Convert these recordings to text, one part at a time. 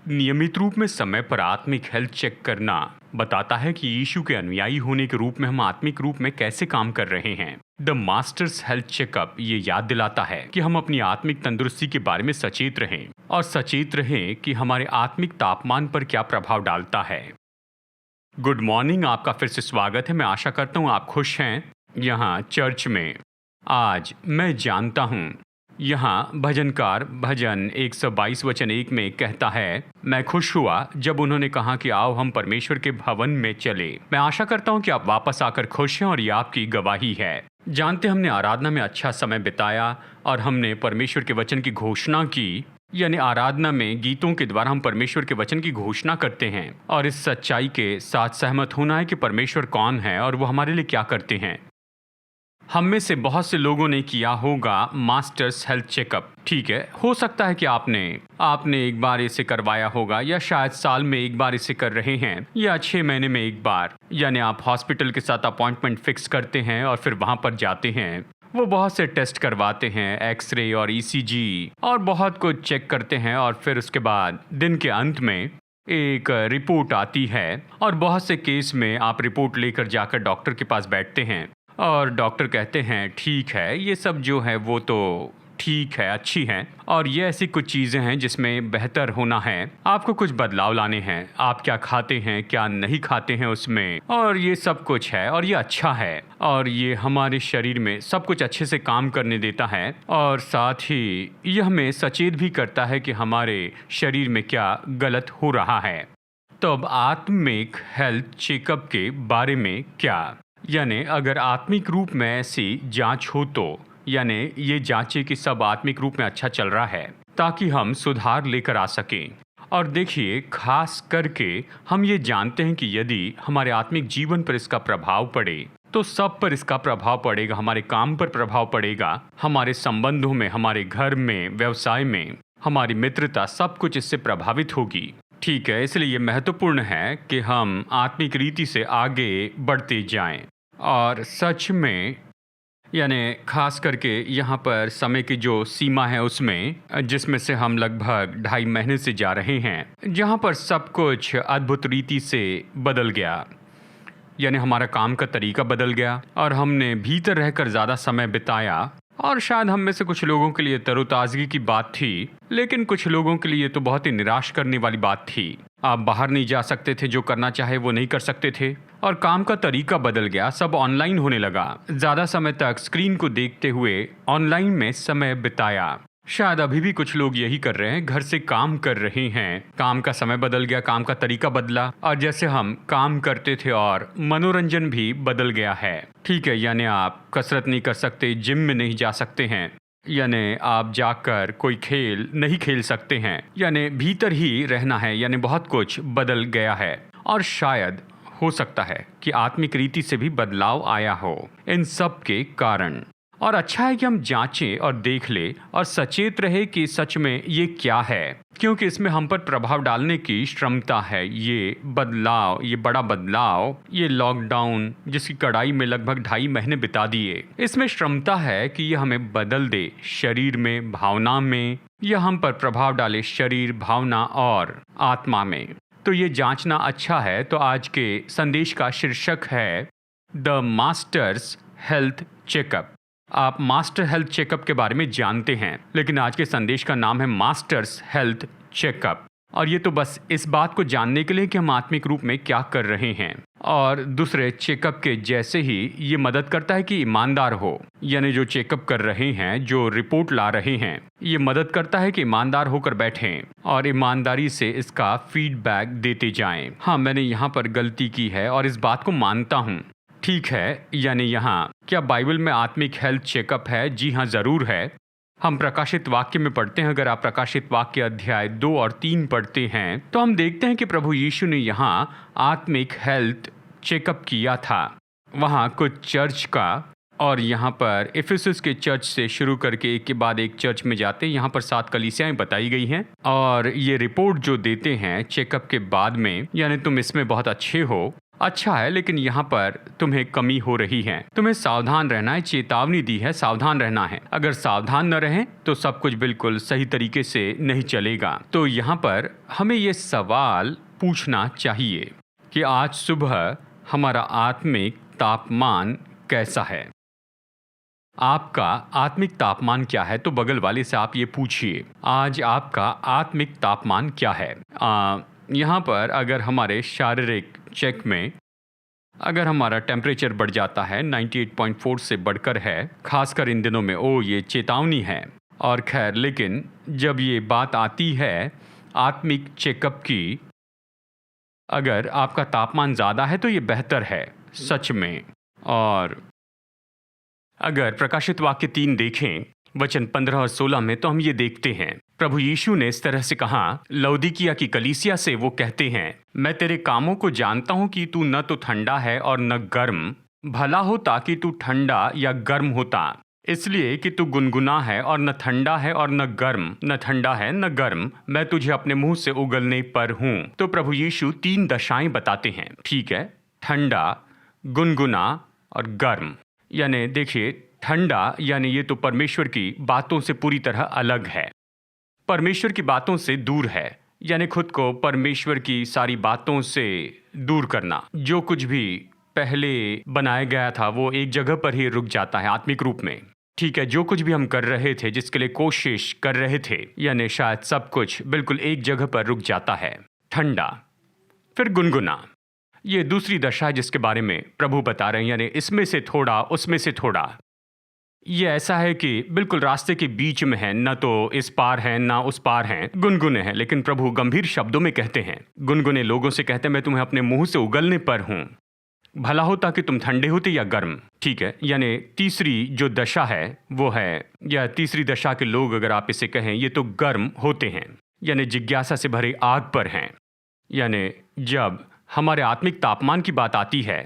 नियमित रूप में समय पर आत्मिक हेल्थ चेक करना बताता है कि यीशु के अनुयायी होने के रूप में हम आत्मिक रूप में कैसे काम कर रहे हैं। द मास्टर्स हेल्थ चेकअप ये याद दिलाता है कि हम अपनी आत्मिक तंदुरुस्ती के बारे में सचेत रहें और सचेत रहें कि हमारे आत्मिक तापमान पर क्या प्रभाव डालता है। गुड मॉर्निंग, आपका फिर से स्वागत है। मैं आशा करता हूँ आप खुश हैं यहाँ चर्च में। आज मैं जानता हूँ यहाँ भजनकार भजन 122 वचन 1 में कहता है, मैं खुश हुआ जब उन्होंने कहा कि आओ हम परमेश्वर के भवन में चले। मैं आशा करता हूँ कि आप वापस आकर खुश हैं और ये आपकी गवाही है। जानते हमने आराधना में अच्छा समय बिताया और हमने परमेश्वर के वचन की घोषणा की। यानी आराधना में गीतों के द्वारा हम परमेश्वर के वचन की घोषणा करते हैं और इस सच्चाई के साथ सहमत होना है कि परमेश्वर कौन है और वो हमारे लिए क्या करते हैं। हम में से बहुत से लोगों ने किया होगा मास्टर्स हेल्थ चेकअप। ठीक है, हो सकता है कि आपने एक बार इसे करवाया होगा या शायद साल में एक बार इसे कर रहे हैं या 6 महीने में एक बार। यानी आप हॉस्पिटल के साथ अपॉइंटमेंट फिक्स करते हैं और फिर वहां पर जाते हैं। वो बहुत से टेस्ट करवाते हैं, एक्सरे और ईसीजी और बहुत कुछ चेक करते हैं और फिर उसके बाद दिन के अंत में एक रिपोर्ट आती है और बहुत से केस में आप रिपोर्ट लेकर जाकर डॉक्टर के पास बैठते हैं और डॉक्टर कहते हैं ठीक है, ये सब जो है वो तो ठीक है, अच्छी हैं और ये ऐसी कुछ चीज़ें हैं जिसमें बेहतर होना है, आपको कुछ बदलाव लाने हैं, आप क्या खाते हैं क्या नहीं खाते हैं उसमें, और ये सब कुछ है और ये अच्छा है और ये हमारे शरीर में सब कुछ अच्छे से काम करने देता है और साथ ही यह हमें सचेत भी करता है कि हमारे शरीर में क्या गलत हो रहा है। तो अब आत्मिक हेल्थ चेकअप के बारे में क्या, यानी अगर आत्मिक रूप में ऐसी जांच हो तो यानी ये जांचे कि सब आत्मिक रूप में अच्छा चल रहा है ताकि हम सुधार लेकर आ सकें। और देखिए, खास करके हम ये जानते हैं कि यदि हमारे आत्मिक जीवन पर इसका प्रभाव पड़े तो सब पर इसका प्रभाव पड़ेगा, हमारे काम पर प्रभाव पड़ेगा, हमारे संबंधों में, हमारे घर में, व्यवसाय में, हमारी मित्रता, सब कुछ इससे प्रभावित होगी। ठीक है, इसलिए ये महत्वपूर्ण है कि हम आत्मिक रीति से आगे बढ़ते जाएं और सच में यानी खास करके यहाँ पर समय की जो सीमा है उसमें, जिसमें से हम लगभग 2.5 महीने से जा रहे हैं, जहाँ पर सब कुछ अद्भुत रीति से बदल गया। यानी हमारा काम का तरीका बदल गया और हमने भीतर रहकर ज़्यादा समय बिताया और शायद हम में से कुछ लोगों के लिए तरोताज़गी की बात थी, लेकिन कुछ लोगों के लिए तो बहुत ही निराश करने वाली बात थी। आप बाहर नहीं जा सकते थे, जो करना चाहे वो नहीं कर सकते थे और काम का तरीका बदल गया, सब ऑनलाइन होने लगा। ज़्यादा समय तक स्क्रीन को देखते हुए ऑनलाइन में समय बिताया। शायद अभी भी कुछ लोग यही कर रहे हैं, घर से काम कर रहे हैं, काम का समय बदल गया, काम का तरीका बदला और जैसे हम काम करते थे और मनोरंजन भी बदल गया है। ठीक है, यानी आप कसरत नहीं कर सकते, जिम में नहीं जा सकते हैं, यानी आप जाकर कोई खेल नहीं खेल सकते हैं, यानी भीतर ही रहना है, यानी बहुत कुछ बदल गया है। और शायद हो सकता है कि आत्मिक रीति से भी बदलाव आया हो इन सब के कारण। और अच्छा है कि हम जांचें और देख ले और सचेत रहे कि सच में ये क्या है, क्योंकि इसमें हम पर प्रभाव डालने की क्षमता है। ये बदलाव, ये बड़ा बदलाव, ये लॉकडाउन जिसकी कड़ाई में लगभग 2.5 महीने बिता दिए, इसमें क्षमता है कि ये हमें बदल दे, शरीर में, भावना में, यह हम पर प्रभाव डाले शरीर, भावना और आत्मा में। तो ये जांचना अच्छा है। तो आज के संदेश का शीर्षक है द मास्टर्स हेल्थ चेकअप। आप मास्टर हेल्थ चेकअप के बारे में जानते हैं, लेकिन आज के संदेश का नाम है मास्टर्स हेल्थ चेकअप। और ये तो बस इस बात को जानने के लिए कि हम आत्मिक रूप में क्या कर रहे हैं। और दूसरे चेकअप के जैसे ही ये मदद करता है कि ईमानदार हो, यानी जो चेकअप कर रहे हैं, जो रिपोर्ट ला रहे हैं, ये मदद करता है कि ईमानदार होकर बैठें और ईमानदारी से इसका फीडबैक देते जाएं। हाँ, मैंने यहाँ पर गलती की है और इस बात को मानता हूँ। ठीक है, यानी यहाँ क्या बाइबल में आत्मिक हेल्थ चेकअप है? जी हाँ, ज़रूर है। हम प्रकाशित वाक्य में पढ़ते हैं। अगर आप प्रकाशित वाक्य अध्याय 2 और 3 पढ़ते हैं तो हम देखते हैं कि प्रभु यीशु ने यहाँ आत्मिक हेल्थ चेकअप किया था। वहाँ कुछ चर्च का, और यहाँ पर इफिसस के चर्च से शुरू करके एक के बाद एक चर्च में जाते हैं। यहाँ पर 7 कलीसियाएं बताई गई हैं और ये रिपोर्ट जो देते हैं चेकअप के बाद में, यानी तुम इसमें बहुत अच्छे हो अच्छा है, लेकिन यहाँ पर तुम्हें कमी हो रही है, तुम्हें सावधान रहना है, चेतावनी दी है, सावधान रहना है। अगर सावधान न रहें तो सब कुछ बिल्कुल सही तरीके से नहीं चलेगा। तो यहाँ पर हमें ये सवाल पूछना चाहिए कि आज सुबह हमारा आत्मिक तापमान कैसा है। आपका आत्मिक तापमान क्या है? तो बगल वाले से आप ये पूछिए, आज आपका आत्मिक तापमान क्या है। यहाँ पर अगर हमारे शारीरिक चेक में अगर हमारा टेम्परेचर बढ़ जाता है, 98.4 से बढ़कर है, खासकर इन दिनों में, ये चेतावनी है। और खैर, लेकिन जब ये बात आती है आत्मिक चेकअप की, अगर आपका तापमान ज़्यादा है तो ये बेहतर है सच में। और अगर प्रकाशित वाक्य 3 देखें, वचन 15 और 16 में, तो हम ये देखते हैं प्रभु यीशु ने इस तरह से कहा लौदीकिया की कलीसिया से। वो कहते हैं, मैं तेरे कामों को जानता हूं कि तू न तो ठंडा है और न गर्म। भला होता कि तू ठंडा या गर्म होता, इसलिए कि तू गुनगुना है और न ठंडा है और न गर्म, न ठंडा है न गर्म, मैं तुझे अपने मुंह से उगलने पर हूँ। तो प्रभु यीशु 3 दशाएं बताते हैं, ठीक है, ठंडा, गुनगुना और गर्म। यानी देखिए, ठंडा यानी ये तो परमेश्वर की बातों से पूरी तरह अलग है, परमेश्वर की बातों से दूर है, यानी खुद को परमेश्वर की सारी बातों से दूर करना। जो कुछ भी पहले बनाया गया था वो एक जगह पर ही रुक जाता है आत्मिक रूप में, ठीक है। जो कुछ भी हम कर रहे थे, जिसके लिए कोशिश कर रहे थे, यानी शायद सब कुछ बिल्कुल एक जगह पर रुक जाता है। ठंडा, फिर गुनगुना, ये दूसरी दशा है जिसके बारे में प्रभु बता रहे हैं, यानी इसमें से थोड़ा उसमें से थोड़ा। ये ऐसा है कि बिल्कुल रास्ते के बीच में है, न तो इस पार है ना उस पार है, गुनगुने हैं। लेकिन प्रभु गंभीर शब्दों में कहते हैं, गुनगुने लोगों से कहते हैं, मैं तुम्हें अपने मुंह से उगलने पर हूं। भला होता कि तुम ठंडे होते या गर्म, ठीक है। यानी तीसरी जो दशा है वो है, या तीसरी दशा के लोग अगर आप इसे कहें, ये तो गर्म होते हैं, यानी जिज्ञासा से भरे आग पर हैं। यानी जब हमारे आत्मिक तापमान की बात आती है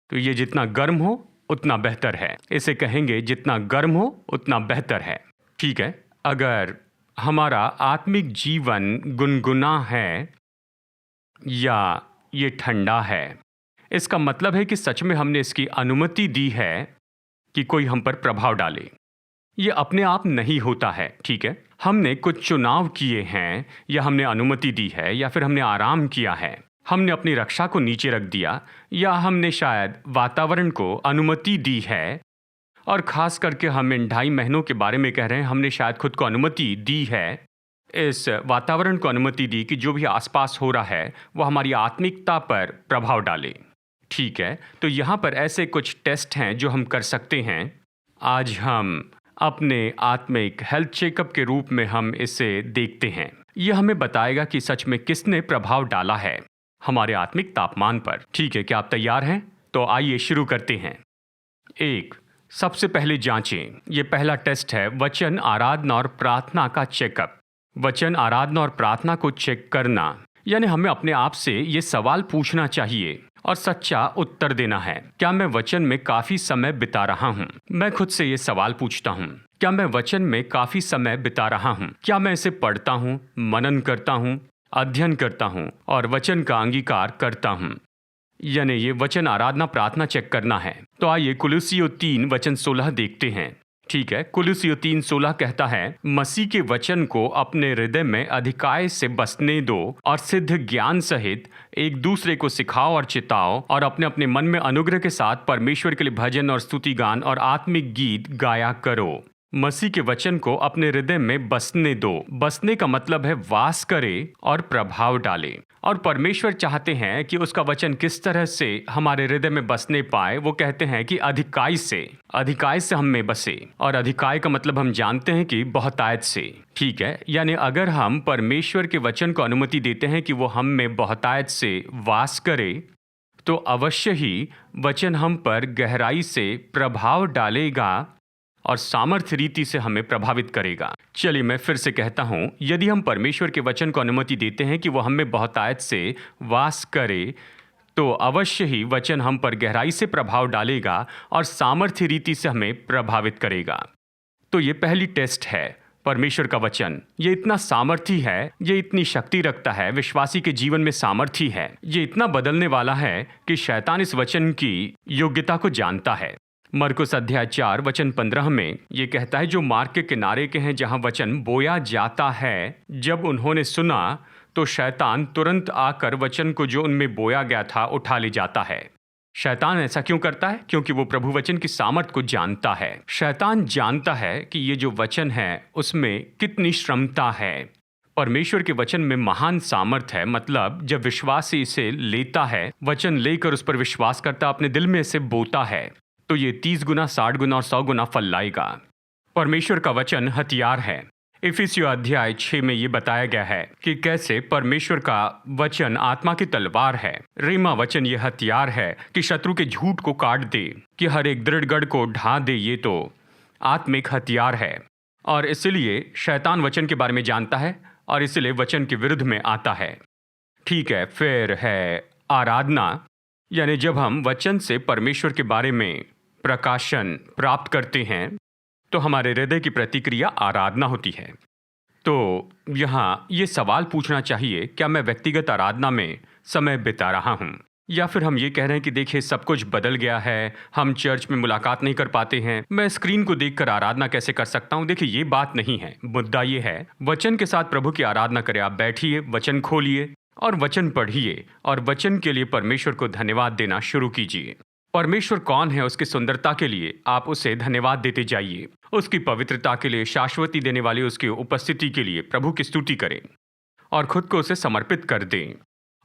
तो ये जितना गर्म हो उतना बेहतर है। इसे कहेंगे जितना गर्म हो उतना बेहतर है, ठीक है। अगर हमारा आत्मिक जीवन गुनगुना है या ये ठंडा है, इसका मतलब है कि सच में हमने इसकी अनुमति दी है कि कोई हम पर प्रभाव डाले। ये अपने आप नहीं होता है, ठीक है। हमने कुछ चुनाव किए हैं, या हमने अनुमति दी है, या फिर हमने आराम किया है, हमने अपनी रक्षा को नीचे रख दिया, या हमने शायद वातावरण को अनुमति दी है। और खास करके हम इन 2.5 महीनों के बारे में कह रहे हैं, हमने शायद खुद को अनुमति दी है, इस वातावरण को अनुमति दी कि जो भी आसपास हो रहा है वो हमारी आत्मिकता पर प्रभाव डाले, ठीक है। तो यहाँ पर ऐसे कुछ टेस्ट हैं जो हम कर सकते हैं। आज हम अपने आत्मिक हेल्थ चेकअप के रूप में हम इसे देखते हैं। यह हमें बताएगा कि सच में किसने प्रभाव डाला है हमारे आत्मिक तापमान पर, ठीक है। क्या आप तैयार हैं? तो आइए शुरू करते हैं। 1, सबसे पहले जांचें। ये पहला टेस्ट है वचन, आराधना और प्रार्थना का चेकअप। वचन, आराधना और प्रार्थना को चेक करना, यानी हमें अपने आप से ये सवाल पूछना चाहिए और सच्चा उत्तर देना है। क्या मैं वचन में काफी समय बिता रहा हूँ? मैं खुद से ये सवाल पूछता हूँ, क्या मैं वचन में काफी समय बिता रहा हूँ? क्या मैं इसे पढ़ता हूँ, मनन करता हूँ, अध्ययन करता हूँ और वचन का अंगीकार करता हूँ? यानी ये वचन, आराधना, प्रार्थना चेक करना है। तो आइए कुलुस्सियों 3 वचन 16 देखते हैं, ठीक है। कुलुस्सियों 3:16 कहता है, मसीह के वचन को अपने हृदय में अधिकाय से बसने दो और सिद्ध ज्ञान सहित एक दूसरे को सिखाओ और चिताओ, और अपने अपने मन में अनुग्रह के साथ परमेश्वर के लिए भजन और स्तुति गान और आत्मिक गीत गाया करो। मसीह के वचन को अपने हृदय में बसने दो। बसने का मतलब है वास करे और प्रभाव डाले। और परमेश्वर चाहते हैं कि उसका वचन किस तरह से हमारे हृदय में बसने पाए। वो कहते हैं कि अधिकाय से हम में बसे। और अधिकाय का मतलब हम जानते हैं कि बहुतायत से, ठीक है। यानी अगर हम परमेश्वर के वचन को अनुमति देते हैं कि वो हम में बहुतायत से वास करे, तो अवश्य ही वचन हम पर गहराई से प्रभाव डालेगा और सामर्थ्य रीति से हमें प्रभावित करेगा। चलिए मैं फिर से कहता हूं, यदि हम परमेश्वर के वचन को अनुमति देते हैं कि वो हमें बहुतायत से वास करे, तो अवश्य ही वचन हम पर गहराई से प्रभाव डालेगा और सामर्थ्य रीति से हमें प्रभावित करेगा। तो ये पहली टेस्ट है, परमेश्वर का वचन ये इतना सामर्थी है, ये इतनी शक्ति रखता है, विश्वासी के जीवन में सामर्थी है, ये इतना बदलने वाला है कि शैतान इस वचन की योग्यता को जानता है। मरकुस अध्याय 4 वचन 15 में ये कहता है, जो मार्ग के किनारे के हैं जहां वचन बोया जाता है, जब उन्होंने सुना तो शैतान तुरंत आकर वचन को जो उनमें बोया गया था उठा ले जाता है। शैतान ऐसा क्यों करता है? क्योंकि वो प्रभु वचन की सामर्थ को जानता है। शैतान जानता है कि ये जो वचन है उसमें कितनी श्रमता है। परमेश्वर के वचन में महान सामर्थ है। मतलब जब विश्वासी इसे लेता है, वचन लेकर उस पर विश्वास करता, अपने दिल में इसे बोता है, तो ये 30 गुना, 60 गुना और 100 गुना फल लाएगा। परमेश्वर का वचन हथियार है। इफिसियों अध्याय 6 में ये बताया गया है कि कैसे परमेश्वर का वचन आत्मा की तलवार है। रीमा वचन ये हथियार है कि शत्रु के झूठ को काट दे, कि हर एक दृढ़ गढ़ को ढा दे। ये तो आत्मिक हथियार है और इसलिए शैतान वचन के बारे में जानता है और इसलिए वचन के विरुद्ध में आता है। ठीक है, फिर है आराधना, यानी जब हम वचन से परमेश्वर के बारे में प्रकाशन प्राप्त करते हैं तो हमारे हृदय की प्रतिक्रिया आराधना होती है। तो यहाँ ये सवाल पूछना चाहिए, क्या मैं व्यक्तिगत आराधना में समय बिता रहा हूँ? या फिर हम ये कह रहे हैं कि देखिए सब कुछ बदल गया है, हम चर्च में मुलाकात नहीं कर पाते हैं, मैं स्क्रीन को देखकर आराधना कैसे कर सकता हूँ? देखिए ये बात नहीं है। मुद्दा ये है, वचन के साथ प्रभु की आराधना करें। आप बैठिए, वचन खोलिए और वचन पढ़िए और वचन के लिए परमेश्वर को धन्यवाद देना शुरू कीजिए। परमेश्वर कौन है, उसकी सुंदरता के लिए आप उसे धन्यवाद देते जाइए। उसकी पवित्रता के लिए, शाश्वती देने वाली उसकी उपस्थिति के लिए प्रभु की स्तुति करें और खुद को उसे समर्पित कर दें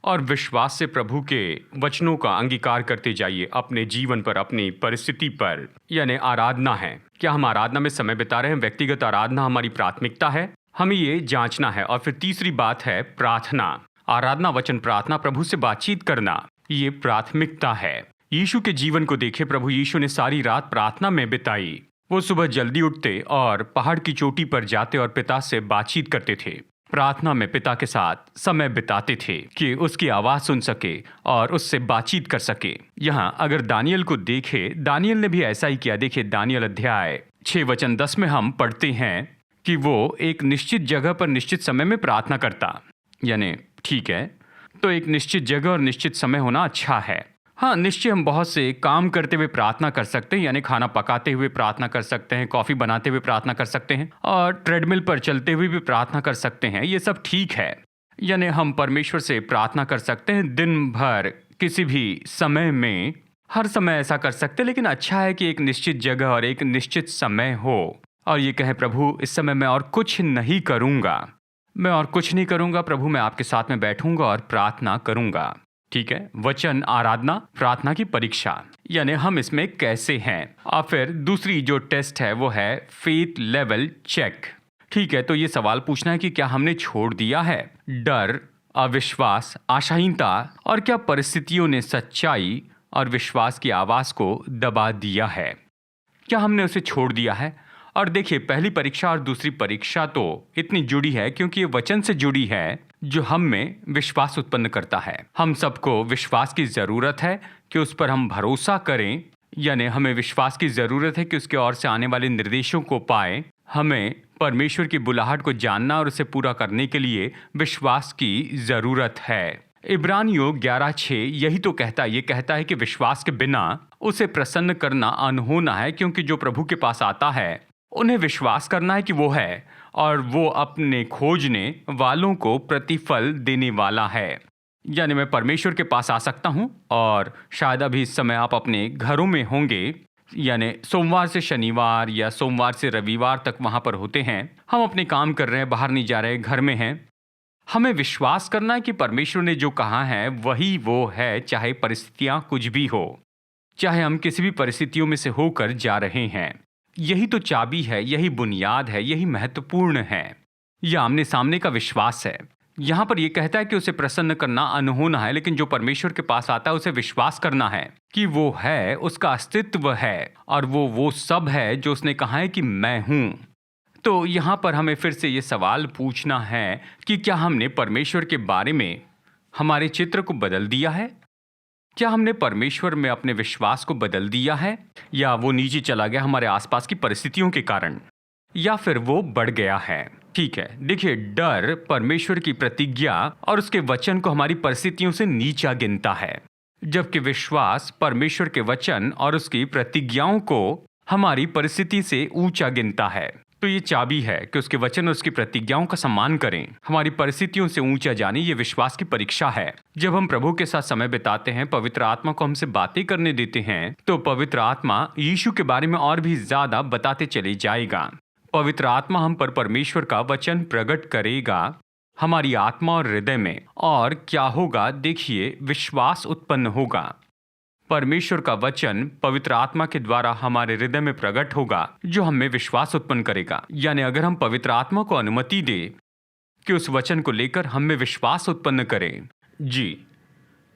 और विश्वास से प्रभु के वचनों का अंगीकार करते जाइए अपने जीवन पर, अपनी परिस्थिति पर। यानी आराधना है, क्या हम आराधना में समय बिता रहे हैं? व्यक्तिगत आराधना हमारी प्राथमिकता है, हमें ये जांचना है। और फिर तीसरी बात है प्रार्थना। आराधना, वचन, प्रार्थना, प्रभु से बातचीत करना, ये प्राथमिकता है। यीशु के जीवन को देखें। प्रभु यीशु ने सारी रात प्रार्थना में बिताई। वो सुबह जल्दी उठते और पहाड़ की चोटी पर जाते और पिता से बातचीत करते थे। प्रार्थना में पिता के साथ समय बिताते थे कि उसकी आवाज सुन सके और उससे बातचीत कर सके। यहाँ अगर दानियल को देखे, दानियल ने भी ऐसा ही किया। देखिए दानियल अध्याय 6 वचन 10 में हम पढ़ते हैं कि वो एक निश्चित जगह पर निश्चित समय में प्रार्थना करता। यानी ठीक है, तो एक निश्चित जगह और निश्चित समय होना अच्छा है। हाँ, निश्चय हम बहुत से काम करते हुए प्रार्थना कर सकते हैं, यानी खाना पकाते हुए प्रार्थना कर सकते हैं, कॉफ़ी बनाते हुए प्रार्थना कर सकते हैं और ट्रेडमिल पर चलते हुए भी प्रार्थना कर सकते हैं। ये सब ठीक है, यानी हम परमेश्वर से प्रार्थना कर सकते हैं दिन भर, किसी भी समय में, हर समय ऐसा कर सकते हैं। लेकिन अच्छा है कि एक निश्चित जगह और एक निश्चित समय हो और ये कहे, प्रभु इस समय मैं और कुछ नहीं करूँगा, मैं और कुछ नहीं करूँगा, प्रभु मैं आपके साथ में बैठूंगा और प्रार्थना करूँगा। ठीक है, वचन, आराधना, प्रार्थना की परीक्षा, यानी हम इसमें कैसे हैं। और फिर दूसरी जो टेस्ट है वो है फेथ लेवल चेक। ठीक है, तो ये सवाल पूछना है कि क्या हमने छोड़ दिया है डर, अविश्वास, आशाहीनता, और क्या परिस्थितियों ने सच्चाई और विश्वास की आवाज को दबा दिया है? क्या हमने उसे छोड़ दिया है? और देखिए, पहली परीक्षा और दूसरी परीक्षा तो इतनी जुड़ी है क्योंकि ये वचन से जुड़ी है जो हम में विश्वास उत्पन्न करता है। हम सबको विश्वास की ज़रूरत है कि उस पर हम भरोसा करें, यानी हमें विश्वास की ज़रूरत है कि उसके ओर से आने वाले निर्देशों को पाएं। हमें परमेश्वर की बुलाहट को जानना और उसे पूरा करने के लिए विश्वास की ज़रूरत है। इब्रानियों 11:6 यही तो कहता है। ये कहता है कि विश्वास के बिना उसे प्रसन्न करना अनहोना है, क्योंकि जो प्रभु के पास आता है उन्हें विश्वास करना है कि वो है और वो अपने खोजने वालों को प्रतिफल देने वाला है। यानी मैं परमेश्वर के पास आ सकता हूँ और शायद अभी इस समय आप अपने घरों में होंगे, यानी सोमवार से शनिवार या सोमवार से रविवार तक वहाँ पर होते हैं। हम अपने काम कर रहे हैं, बाहर नहीं जा रहे, घर में हैं। हमें विश्वास करना है कि परमेश्वर ने जो कहा है वही वो है, चाहे परिस्थितियाँ कुछ भी हो, चाहे हम किसी भी परिस्थितियों में से होकर जा रहे हैं। यही तो चाबी है, यही बुनियाद है, यही महत्वपूर्ण है। यह आमने सामने का विश्वास है। यहाँ पर यह कहता है कि उसे प्रसन्न करना अनहोना है, लेकिन जो परमेश्वर के पास आता है उसे विश्वास करना है कि वो है, उसका अस्तित्व है और वो सब है जो उसने कहा है कि मैं हूँ। तो यहाँ पर हमें फिर से ये सवाल पूछना है कि क्या हमने परमेश्वर के बारे में हमारे चित्र को बदल दिया है? क्या हमने परमेश्वर में अपने विश्वास को बदल दिया है, या वो नीचे चला गया हमारे आसपास की परिस्थितियों के कारण? या फिर वो बढ़ गया है। ठीक है, देखिए, डर परमेश्वर की प्रतिज्ञा और उसके वचन को हमारी परिस्थितियों से नीचा गिनता है, जबकि विश्वास परमेश्वर के वचन और उसकी प्रतिज्ञाओं को हमारी परिस्थिति से ऊंचा गिनता है। तो ये चाबी है कि उसके वचन और उसकी प्रतिज्ञाओं का सम्मान करें। हमारी परिस्थितियों से ऊंचा जाने, ये विश्वास की परीक्षा है। जब हम प्रभु के साथ समय बिताते हैं, पवित्र आत्मा को हमसे बातें करने देते हैं, तो पवित्र आत्मा यीशु के बारे में और भी ज्यादा बताते चले जाएगा। पवित्र आत्मा हम पर परमेश्वर का वचन प्रकट करेगा हमारी आत्मा और हृदय में, और क्या होगा? देखिए, विश्वास उत्पन्न होगा। परमेश्वर का वचन पवित्र आत्मा के द्वारा हमारे हृदय में प्रकट होगा, जो हमें विश्वास उत्पन्न करेगा। यानी अगर हम पवित्र आत्मा को अनुमति दें कि उस वचन को लेकर हम में विश्वास उत्पन्न करें, जी,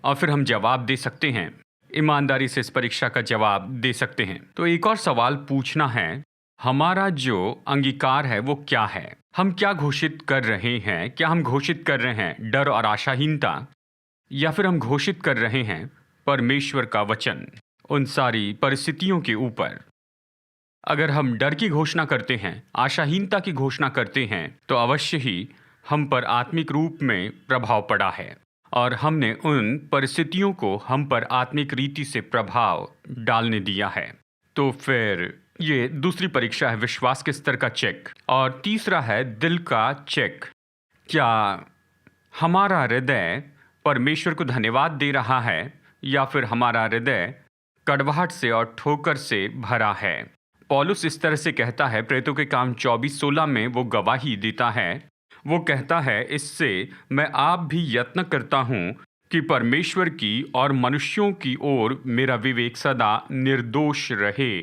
और फिर हम जवाब दे सकते हैं, ईमानदारी से इस परीक्षा का जवाब दे सकते हैं। तो एक और सवाल पूछना है, हमारा जो अंगीकार है वो क्या है? हम क्या घोषित कर रहे हैं? क्या हम घोषित कर रहे हैं डर और आशाहीनता, या फिर हम घोषित कर रहे हैं परमेश्वर का वचन उन सारी परिस्थितियों के ऊपर? अगर हम डर की घोषणा करते हैं, आशाहीनता की घोषणा करते हैं, तो अवश्य ही हम पर आत्मिक रूप में प्रभाव पड़ा है और हमने उन परिस्थितियों को हम पर आत्मिक रीति से प्रभाव डालने दिया है। तो फिर ये दूसरी परीक्षा है विश्वास के स्तर का चेक, और तीसरा है दिल का चेक। क्या हमारा हृदय परमेश्वर को धन्यवाद दे रहा है, या फिर हमारा हृदय कड़वाहट से और ठोकर से भरा है? पौलुस इस तरह से कहता है, प्रेरितों के काम 24:16 में वो गवाही देता है। वो कहता है, इससे मैं आप भी यत्न करता हूँ कि परमेश्वर की और मनुष्यों की ओर मेरा विवेक सदा निर्दोष रहे।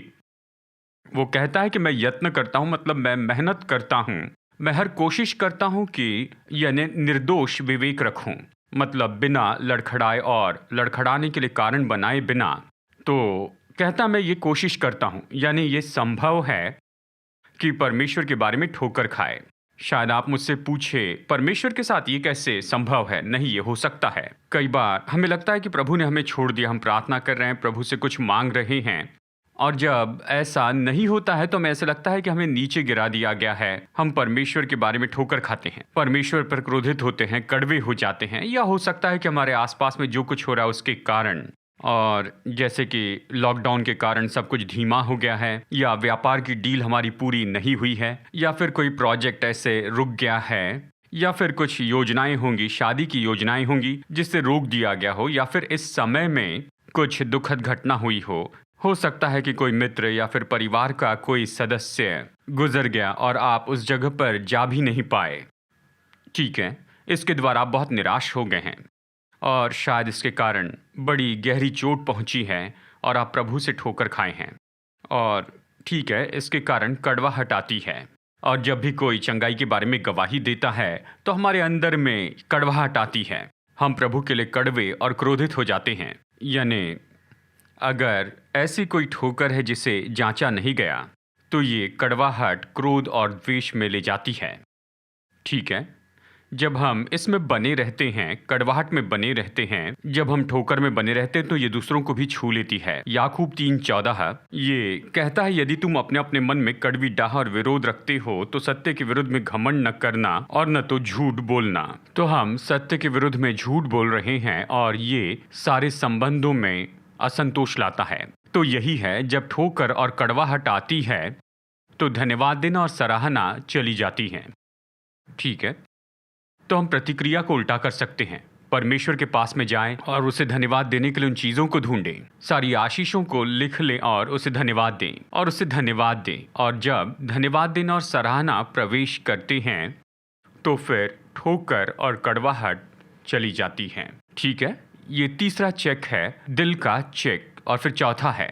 वो कहता है कि मैं यत्न करता हूँ, मतलब मैं मेहनत करता हूँ, मैं हर कोशिश करता हूँ कि यानी निर्दोष विवेक रखूँ, मतलब बिना लड़खड़ाए और लड़खड़ाने के लिए कारण बनाए बिना। तो कहता मैं ये कोशिश करता हूँ, यानी ये संभव है कि परमेश्वर के बारे में ठोकर खाए। शायद आप मुझसे पूछे, परमेश्वर के साथ ये कैसे संभव है? नहीं, ये हो सकता है। कई बार हमें लगता है कि प्रभु ने हमें छोड़ दिया, हम प्रार्थना कर रहे हैं, प्रभु से कुछ मांग रहे हैं, और जब ऐसा नहीं होता है तो हमें ऐसा लगता है कि हमें नीचे गिरा दिया गया है। हम परमेश्वर के बारे में ठोकर खाते हैं, परमेश्वर पर क्रोधित होते हैं, कड़वे हो जाते हैं, या हो सकता है कि हमारे आसपास में जो कुछ हो रहा है उसके कारण, और जैसे कि लॉकडाउन के कारण सब कुछ धीमा हो गया है, या व्यापार की डील हमारी पूरी नहीं हुई है, या फिर कोई प्रोजेक्ट ऐसे रुक गया है, या फिर कुछ योजनाएं होंगी, शादी की योजनाएं होंगी जिससे रोक दिया गया हो, या फिर इस समय में कुछ दुखद घटना हुई हो सकता है कि कोई मित्र या फिर परिवार का कोई सदस्य गुजर गया और आप उस जगह पर जा भी नहीं पाए। ठीक है, इसके द्वारा आप बहुत निराश हो गए हैं और शायद इसके कारण बड़ी गहरी चोट पहुंची है और आप प्रभु से ठोकर खाए हैं, और ठीक है, इसके कारण कड़वाहट आती है। और जब भी कोई चंगाई के बारे में गवाही देता है तो हमारे अंदर में कड़वाहट आती है, हम प्रभु के लिए कड़वे और क्रोधित हो जाते हैं। यानी अगर ऐसी कोई ठोकर है जिसे जांचा नहीं गया तो ये कड़वाहट क्रोध और द्वेष में ले जाती है। ठीक है, जब हम इसमें बने रहते हैं, कड़वाहट में बने रहते हैं, जब हम ठोकर में बने रहते हैं तो ये दूसरों को भी छू लेती है। याकूब 3:14 ये कहता है, यदि तुम अपने अपने मन में कड़वी डाह और विरोध रखते हो तो सत्य के विरुद्ध में घमंड न करना और न तो झूठ बोलना। तो हम सत्य के विरुद्ध में झूठ बोल रहे हैं और ये सारे संबंधों में असंतोष लाता है। तो यही है, जब ठोकर और कड़वाहट आती है तो धन्यवाद देना और सराहना चली जाती है। ठीक है, तो हम प्रतिक्रिया को उल्टा कर सकते हैं, परमेश्वर के पास में जाएं और उसे धन्यवाद देने के लिए उन चीज़ों को ढूंढें, सारी आशीषों को लिख लें और उसे धन्यवाद दें और उसे धन्यवाद दें। और जब धन्यवाद देना और सराहना प्रवेश करते हैं तो फिर ठोकर और कड़वाहट चली जाती है। ठीक है, ये तीसरा चेक है, दिल का चेक। और फिर चौथा है,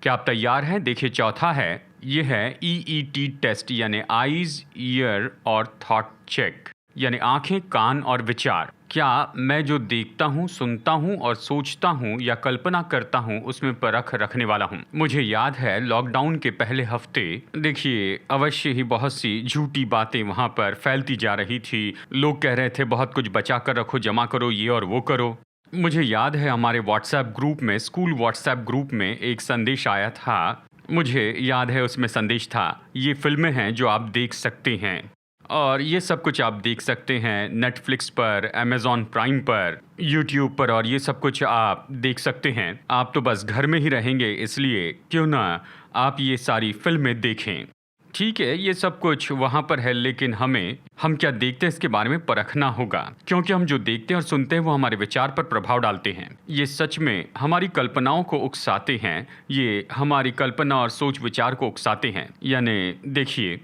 क्या आप तैयार हैं? देखिए, चौथा है, ये है EET टेस्ट, यानी आईज, ईयर और थॉट चेक, यानी आंखें, कान और विचार। क्या मैं जो देखता हूँ, सुनता हूँ और सोचता हूँ या कल्पना करता हूँ उसमें परख रखने वाला हूँ? मुझे याद है लॉकडाउन के पहले हफ्ते, देखिए, अवश्य ही बहुत सी झूठी बातें वहाँ पर फैलती जा रही थी। लोग कह रहे थे बहुत कुछ बचा कर रखो, जमा करो, ये और वो करो। मुझे याद है हमारे व्हाट्सएप ग्रुप में, स्कूल व्हाट्सएप ग्रुप में एक संदेश आया था मुझे याद है उसमें संदेश था, ये फ़िल्में हैं जो आप देख सकते हैं और ये सब कुछ आप देख सकते हैं नेटफ्लिक्स पर, अमेज़न प्राइम पर, यूट्यूब पर और ये सब कुछ आप देख सकते हैं। आप तो बस घर में ही रहेंगे इसलिए क्यों ना आप ये सारी फ़िल्में देखें। ठीक है, ये सब कुछ वहाँ पर है लेकिन हम क्या देखते हैं इसके बारे में परखना होगा क्योंकि हम जो देखते हैं और सुनते हैं वो हमारे विचार पर प्रभाव डालते हैं। ये सच में हमारी कल्पनाओं को उकसाते हैं, ये हमारी कल्पना और सोच विचार को उकसाते हैं। यानी देखिए,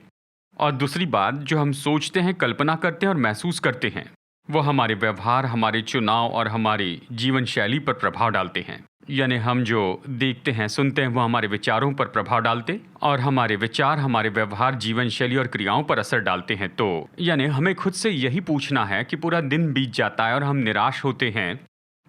और दूसरी बात जो हम सोचते हैं, कल्पना करते हैं और महसूस करते हैं वो हमारे व्यवहार, हमारे चुनाव और हमारी जीवन शैली पर प्रभाव डालते हैं। यानी हम जो देखते हैं, सुनते हैं वो हमारे विचारों पर प्रभाव डालते और हमारे विचार हमारे व्यवहार, जीवन शैली और क्रियाओं पर असर डालते हैं। तो यानी हमें खुद से यही पूछना है कि पूरा दिन बीत जाता है और हम निराश होते हैं।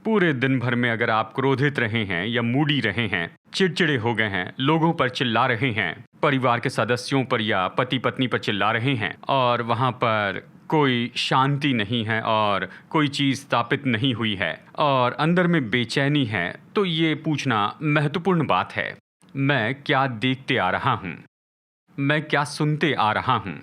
पूरे दिन भर में अगर आप क्रोधित रहे हैं या मूडी रहे हैं, चिड़चिड़े हो गए हैं, लोगों पर चिल्ला रहे हैं, परिवार के सदस्यों पर या पति पत्नी पर चिल्ला रहे हैं और वहाँ पर कोई शांति नहीं है और कोई चीज़ स्थापित नहीं हुई है और अंदर में बेचैनी है, तो ये पूछना महत्वपूर्ण बात है। मैं क्या देखते आ रहा हूँ, मैं क्या सुनते आ रहा हूँ।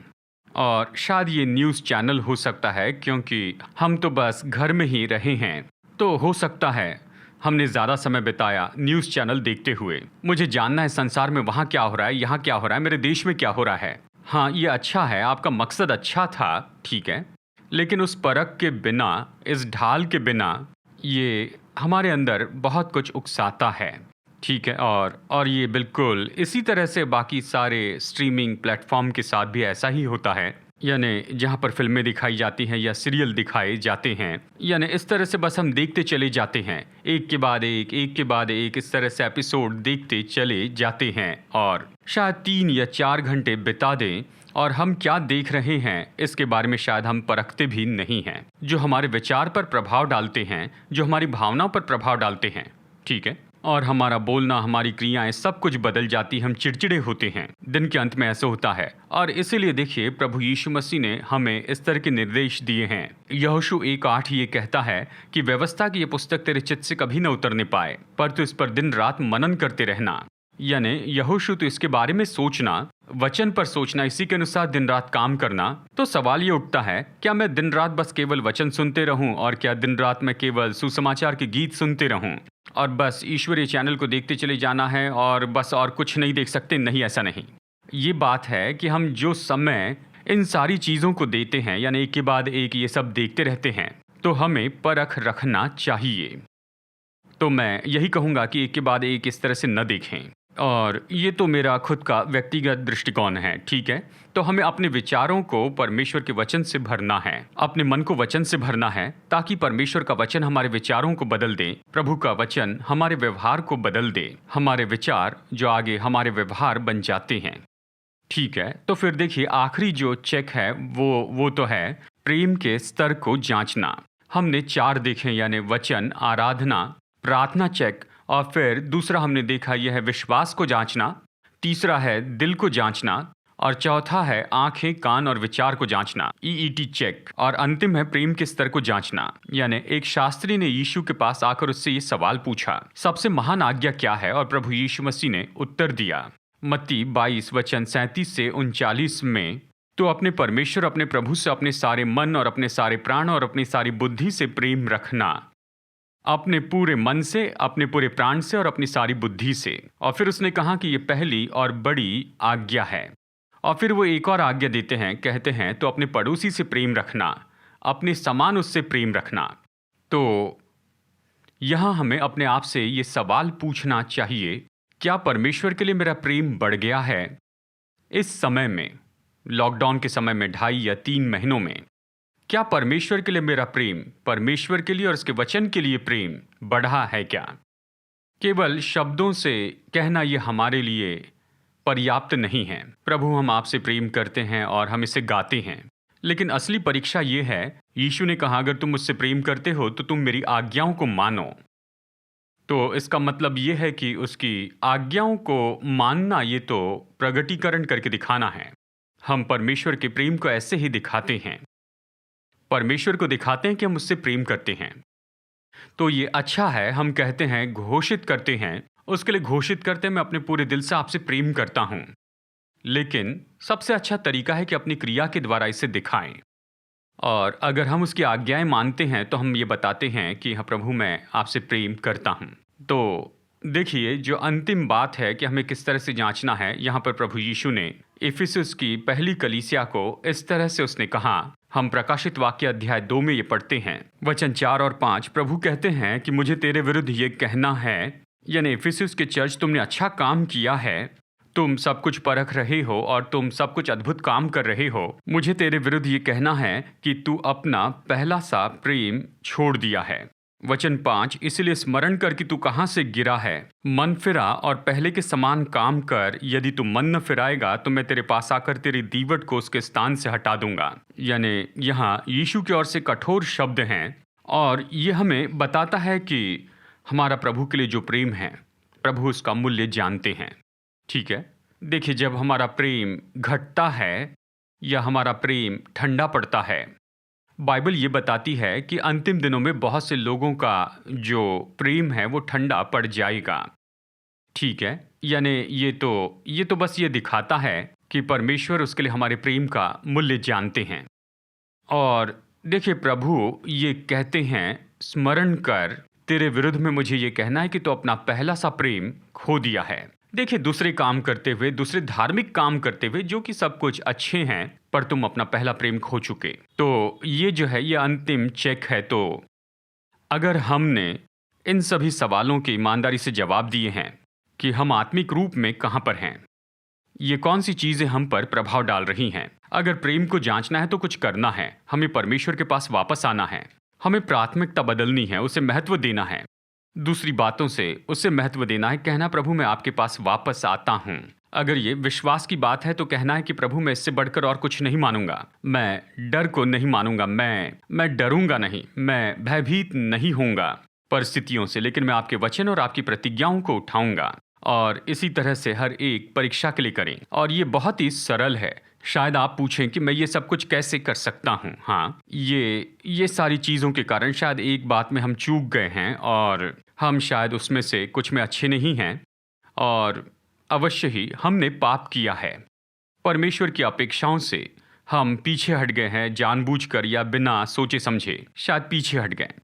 और शायद ये न्यूज़ चैनल हो सकता है क्योंकि हम तो बस घर में ही रहे हैं, तो हो सकता है हमने ज़्यादा समय बिताया न्यूज़ चैनल देखते हुए। मुझे जानना है संसार में वहाँ क्या हो रहा है, यहाँ क्या हो रहा है, मेरे देश में क्या हो रहा है। हाँ, ये अच्छा है, आपका मकसद अच्छा था, ठीक है, लेकिन उस परख के बिना, इस ढाल के बिना ये हमारे अंदर बहुत कुछ उकसाता है। ठीक है, और ये बिल्कुल इसी तरह से बाकी सारे स्ट्रीमिंग प्लेटफॉर्म के साथ भी ऐसा ही होता है। यानी जहाँ पर फिल्में दिखाई जाती हैं या सीरियल दिखाए जाते हैं, यानी इस तरह से बस हम देखते चले जाते हैं, एक के बाद एक इस तरह से एपिसोड देखते चले जाते हैं और शायद 3 या 4 घंटे बिता दें और हम क्या देख रहे हैं इसके बारे में शायद हम परखते भी नहीं हैं। जो हमारे विचार पर प्रभाव डालते हैं, जो हमारी भावनाओं पर प्रभाव डालते हैं, ठीक है, और हमारा बोलना, हमारी क्रियाएं सब कुछ बदल जाती, हम चिड़चिड़े होते हैं। दिन के अंत में ऐसा होता है और इसीलिए देखिए प्रभु यीशु मसीह ने हमें इस तरह के निर्देश दिए हैं। यहोशू 1:8 ये कहता है कि व्यवस्था की ये पुस्तक तेरे चित्त से कभी न उतरने पाए, पर तू इस पर दिन रात मनन करते रहना। यानी यहोशू तो इसके बारे में सोचना, वचन पर सोचना, इसी के अनुसार दिन रात काम करना। तो सवाल ये उठता है, क्या मैं दिन रात बस केवल वचन सुनते रहूं और क्या दिन रात मैं केवल सुसमाचार के गीत सुनते रहूं और बस ईश्वरीय चैनल को देखते चले जाना है और बस और कुछ नहीं देख सकते? नहीं, ऐसा नहीं। ये बात है कि हम जो समय इन सारी चीज़ों को देते हैं, यानी एक के बाद एक ये सब देखते रहते हैं, तो हमें परख रखना चाहिए। तो मैं यही कहूँगा कि एक के बाद एक इस तरह से न देखें। और ये तो मेरा खुद का व्यक्तिगत दृष्टिकोण है, ठीक है। तो हमें अपने विचारों को परमेश्वर के वचन से भरना है, अपने मन को वचन से भरना है ताकि परमेश्वर का वचन हमारे विचारों को बदल दे, प्रभु का वचन हमारे व्यवहार को बदल दे, हमारे विचार जो आगे हमारे व्यवहार बन जाते हैं। ठीक है, तो फिर देखिए आखिरी जो चेक है वो तो है प्रेम के स्तर को जांचना। हमने 4 देखे, यानी वचन, आराधना, प्रार्थना चेक, और फिर दूसरा हमने देखा यह है विश्वास को जांचना, तीसरा है दिल को जांचना और चौथा है आंखें, कान और विचार को जांचना, EET चेक, और अंतिम है प्रेम के स्तर को जांचना। यानी एक शास्त्री ने यीशु के पास आकर उससे ये सवाल पूछा, सबसे महान आज्ञा क्या है? और प्रभु यीशु मसीह ने उत्तर दिया, मत्ती 22 वचन 37 से 39 में, तो अपने परमेश्वर, अपने प्रभु से अपने सारे मन और अपने सारे प्राण और अपनी सारी बुद्धि से प्रेम रखना, अपने पूरे मन से, अपने पूरे प्राण से और अपनी सारी बुद्धि से। और फिर उसने कहा कि ये पहली और बड़ी आज्ञा है। और फिर वो एक और आज्ञा देते हैं, कहते हैं तो अपने पड़ोसी से प्रेम रखना, अपने समान उससे प्रेम रखना। तो यहाँ हमें अपने आप से ये सवाल पूछना चाहिए, क्या परमेश्वर के लिए मेरा प्रेम बढ़ गया है? इस समय में, लॉकडाउन के समय में, 2.5 या 3 महीनों में, क्या परमेश्वर के लिए मेरा प्रेम, परमेश्वर के लिए और उसके वचन के लिए प्रेम बढ़ा है क्या? केवल शब्दों से कहना ये हमारे लिए पर्याप्त नहीं है। प्रभु, हम आपसे प्रेम करते हैं और हम इसे गाते हैं, लेकिन असली परीक्षा ये है, यीशु ने कहा अगर तुम मुझसे प्रेम करते हो तो तुम मेरी आज्ञाओं को मानो। तो इसका मतलब ये है कि उसकी आज्ञाओं को मानना, ये तो प्रगटीकरण करके दिखाना है। हम परमेश्वर के प्रेम को ऐसे ही दिखाते हैं, परमेश्वर को दिखाते हैं कि हम उससे प्रेम करते हैं। तो ये अच्छा है, हम कहते हैं, घोषित करते हैं उसके लिए घोषित करते हैं मैं अपने पूरे दिल से आपसे प्रेम करता हूं। लेकिन सबसे अच्छा तरीका है कि अपनी क्रिया के द्वारा इसे दिखाएं। और अगर हम उसकी आज्ञाएं मानते हैं तो हम ये बताते हैं कि हाँ प्रभु, मैं आपसे प्रेम करता हूं। तो देखिए, जो अंतिम बात है कि हमें किस तरह से जांचना है, यहाँ पर प्रभु यीशु ने इफिसुस की पहली कलीसिया को इस तरह से उसने कहा। हम प्रकाशित वाक्य अध्याय 2 में ये पढ़ते हैं, वचन 4 और 5। प्रभु कहते हैं कि मुझे तेरे विरुद्ध ये कहना है, यानी इफिसुस के चर्च, तुमने अच्छा काम किया है, तुम सब कुछ परख रहे हो और तुम सब कुछ अद्भुत काम कर रहे हो। मुझे तेरे विरुद्ध ये कहना है कि तू अपना पहला सा प्रेम छोड़ दिया है। वचन 5, इसलिए स्मरण कर कि तू कहाँ से गिरा है, मन फिरा और पहले के समान काम कर। यदि तू मन न फिराएगा तो मैं तेरे पास आकर तेरी दीवट को उसके स्थान से हटा दूंगा। यानी यहाँ यीशु की ओर से कठोर शब्द हैं और ये हमें बताता है कि हमारा प्रभु के लिए जो प्रेम है, प्रभु उसका मूल्य जानते हैं। ठीक है, देखिए, जब हमारा प्रेम घटता है या हमारा प्रेम ठंडा पड़ता है, बाइबल ये बताती है कि अंतिम दिनों में बहुत से लोगों का जो प्रेम है वो ठंडा पड़ जाएगा। ठीक है, यानी ये तो बस ये दिखाता है कि परमेश्वर उसके लिए हमारे प्रेम का मूल्य जानते हैं। और देखिए, प्रभु ये कहते हैं, स्मरण कर, तेरे विरुद्ध में मुझे ये कहना है कि तू अपना पहला सा प्रेम खो दिया है। देखिए, दूसरे काम करते हुए, दूसरे धार्मिक काम करते हुए, जो कि सब कुछ अच्छे हैं, पर तुम अपना पहला प्रेम खो चुके। तो ये जो है, ये अंतिम चेक है। तो अगर हमने इन सभी सवालों के ईमानदारी से जवाब दिए हैं कि हम आत्मिक रूप में कहाँ पर हैं, ये कौन सी चीजें हम पर प्रभाव डाल रही हैं, अगर प्रेम को जांचना है तो कुछ करना है, हमें परमेश्वर के पास वापस आना है, हमें प्राथमिकता बदलनी है, उसे महत्व देना है, दूसरी बातों से उसे महत्व देना है, कहना प्रभु मैं आपके पास वापस आता हूं। अगर ये विश्वास की बात है तो कहना है कि प्रभु मैं इससे बढ़कर और कुछ नहीं मानूंगा, मैं डर को नहीं मानूंगा, मैं डरूंगा नहीं, मैं भयभीत नहीं होऊंगा परिस्थितियों से, लेकिन मैं आपके वचन और आपकी प्रतिज्ञाओं को उठाऊंगा। और इसी तरह से हर एक परीक्षा के लिए करें। और ये बहुत ही सरल है। शायद आप पूछें कि मैं ये सब कुछ कैसे कर सकता हूँ। हाँ, ये सारी चीज़ों के कारण शायद एक बात में हम चूक गए हैं और हम शायद उसमें से कुछ में अच्छे नहीं हैं और अवश्य ही हमने पाप किया है। परमेश्वर की अपेक्षाओं से हम पीछे हट गए हैं, जानबूझकर या बिना सोचे समझे शायद पीछे हट गए।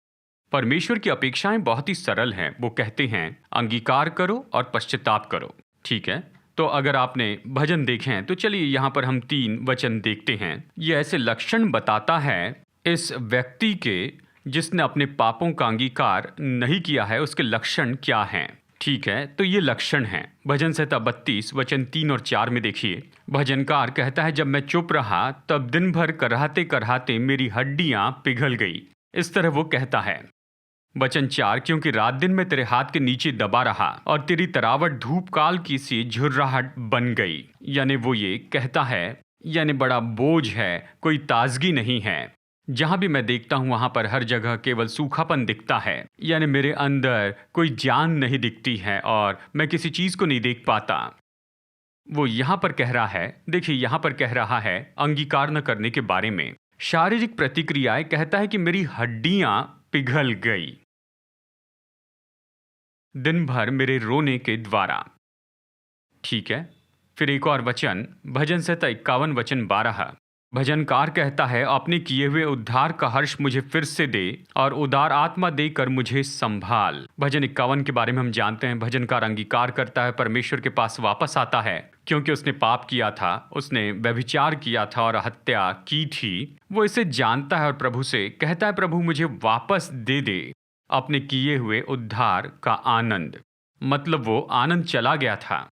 परमेश्वर की अपेक्षाएं बहुत ही सरल हैं। वो कहते हैं अंगीकार करो और पश्चाताप करो। ठीक है, तो अगर आपने भजन देखे हैं तो चलिए यहाँ पर हम 3 वचन देखते हैं। ये ऐसे लक्षण बताता है इस व्यक्ति के जिसने अपने पापों का अंगीकार नहीं किया है, उसके लक्षण क्या हैं। ठीक है, तो ये लक्षण हैं। भजन संहिता 32 वचन 3 और 4 में देखिए, भजनकार कहता है जब मैं चुप रहा तब दिन भर कराहते कराहते मेरी हड्डियां पिघल गई। इस तरह वो कहता है। वचन 4, क्योंकि रात दिन में तेरे हाथ के नीचे दबा रहा और तेरी तरावट धूप काल की सी झुर्राहट बन गई। यानी वो ये कहता है, यानी बड़ा बोझ है, कोई ताजगी नहीं है। जहां भी मैं देखता हूं वहां पर हर जगह केवल सूखापन दिखता है, यानी मेरे अंदर कोई जान नहीं दिखती है और मैं किसी चीज को नहीं देख पाता। वो यहां पर कह रहा है, देखिए यहां पर कह रहा है अंगीकार न करने के बारे में। शारीरिक प्रतिक्रियाएं कहता है कि मेरी हड्डियां पिघल गई दिन भर मेरे रोने के द्वारा। ठीक है, फिर एक और वचन, भजन संहिता 51 वचन 12, भजनकार कहता है अपने किए हुए उद्धार का हर्ष मुझे फिर से दे और उदार आत्मा देकर मुझे संभाल। भजन 51 के बारे में हम जानते हैं, भजनकार अंगीकार करता है, परमेश्वर के पास वापस आता है क्योंकि उसने पाप किया था, उसने व्यभिचार किया था और हत्या की थी। वो इसे जानता है और प्रभु से कहता है प्रभु मुझे वापस दे दे अपने किए हुए उद्धार का आनंद। मतलब वो आनंद चला गया था।